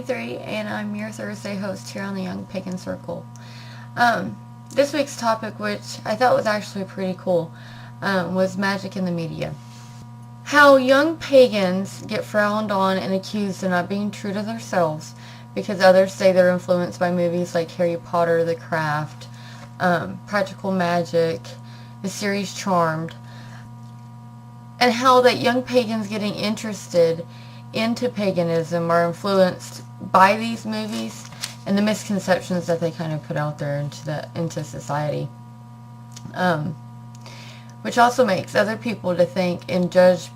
23, and I'm your Thursday host here on the Young Pagan Circle. This week's topic, which I thought was actually pretty cool, was magic in the media. How young pagans get frowned on and accused of not being true to themselves because others say they're influenced by movies like Harry Potter, The Craft, Practical Magic, the series Charmed, and how that young pagans getting interested into paganism are influenced by these movies and the misconceptions that they kind of put out there into society, which also makes other people to think and judge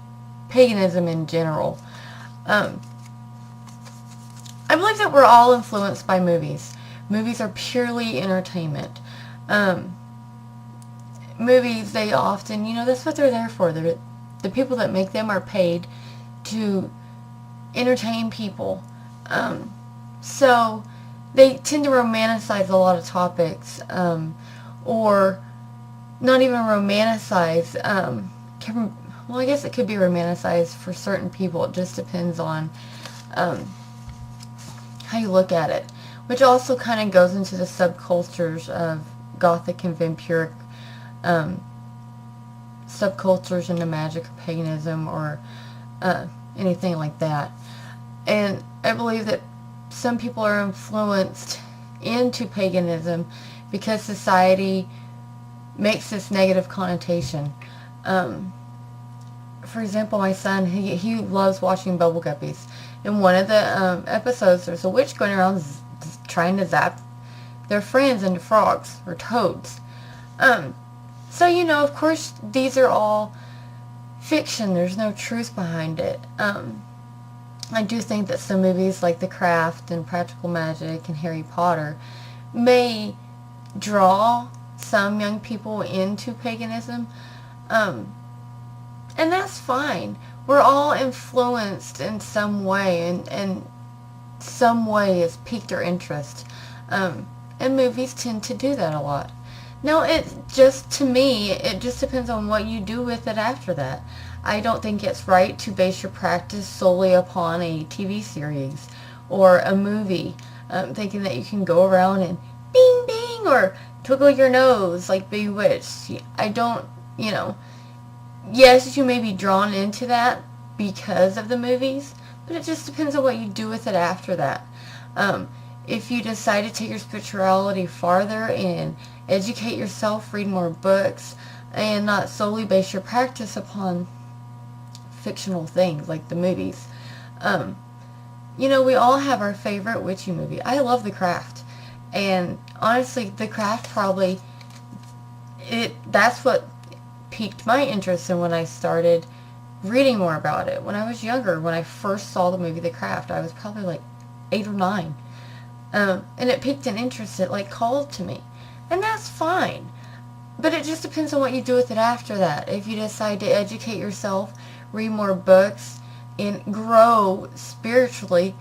paganism in general. I believe that we're all influenced by movies. Movies are purely entertainment. Movies, they often, that's what they're there for. The people that make them are paid to entertain people. So they tend to romanticize a lot of topics, or not even romanticize. Well, I guess it could be romanticized for certain people. It just depends on how you look at it, which also kind of goes into the subcultures of Gothic and vampiric subcultures into magic or paganism or anything like that. And I believe that some people are influenced into paganism because society makes this negative connotation. For example, my son, he loves watching Bubble Guppies. In one of the episodes, there's a witch going around trying to zap their friends into frogs or toads. So, of course, these are all fiction. There's no truth behind it. I do think that some movies like The Craft and Practical Magic and Harry Potter may draw some young people into paganism. And that's fine. We're all influenced in some way, and some way has piqued our interest. And movies tend to do that a lot. Now, to me, it just depends on what you do with it after that. I don't think it's right to base your practice solely upon a TV series or a movie, thinking that you can go around and bing, bing, or twiddle your nose like Bewitched. I don't, yes, you may be drawn into that because of the movies, but it just depends on what you do with it after that. If you decide to take your spirituality farther and educate yourself, read more books, and not solely base your practice upon fictional things like the movies. We all have our favorite witchy movie. I love The Craft. And honestly, The Craft that's what piqued my interest in when I started reading more about it. When I was younger, when I first saw the movie The Craft, I was probably like 8 or 9. And it piqued an interest. It called to me. And that's fine. But it just depends on what you do with it after that. If you decide to educate yourself, read more books, and grow spiritually,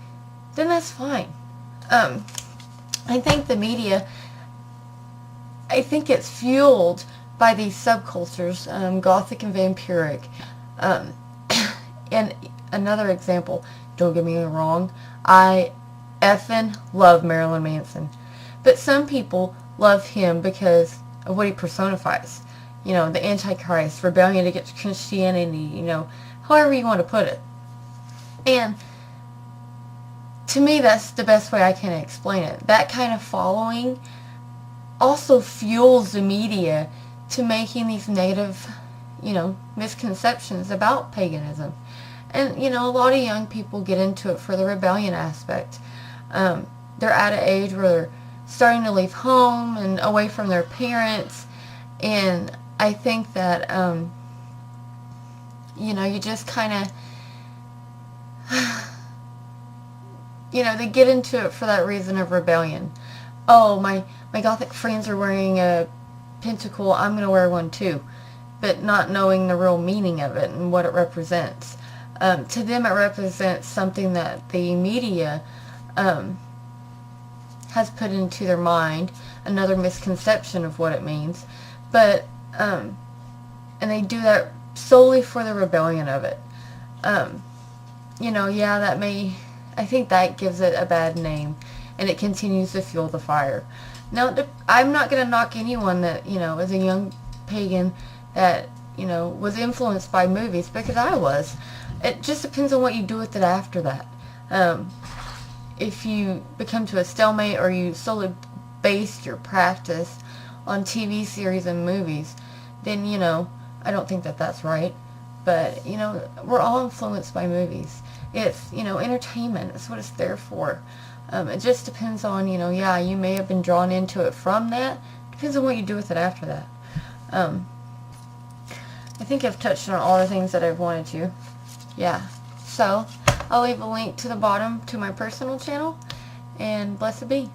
then that's fine. I think the media, it's fueled by these subcultures, Gothic and vampiric. And another example, don't get me wrong, I effing love Marilyn Manson. But some people love him because of what he personifies. The Antichrist, rebellion against Christianity, however you want to put it. And to me, that's the best way I can explain it. That kind of following also fuels the media to making these negative, misconceptions about paganism. And, a lot of young people get into it for the rebellion aspect. They're at an age where they're starting to leave home and away from their parents. And I think that, you just kind of, they get into it for that reason of rebellion. Oh, my Gothic friends are wearing a pentacle, I'm going to wear one too. But not knowing the real meaning of it and what it represents. To them, it represents something that the media has put into their mind, another misconception of what it means. But, and they do that solely for the rebellion of it. Yeah, that may I think that gives it a bad name, and it continues to fuel the fire. Now, I'm not going to knock anyone that, is a young pagan that, was influenced by movies, because I was. It just depends on what you do with it after that. If you become to a stalemate, or you solely based your practice on TV series and movies, then, I don't think that that's right. But, we're all influenced by movies. It's, entertainment. It's what it's there for. It just depends on, yeah, you may have been drawn into it from that. Depends on what you do with it after that. I think I've touched on all the things that I've wanted to. Yeah. So, I'll leave a link to the bottom to my personal channel. And blessed be.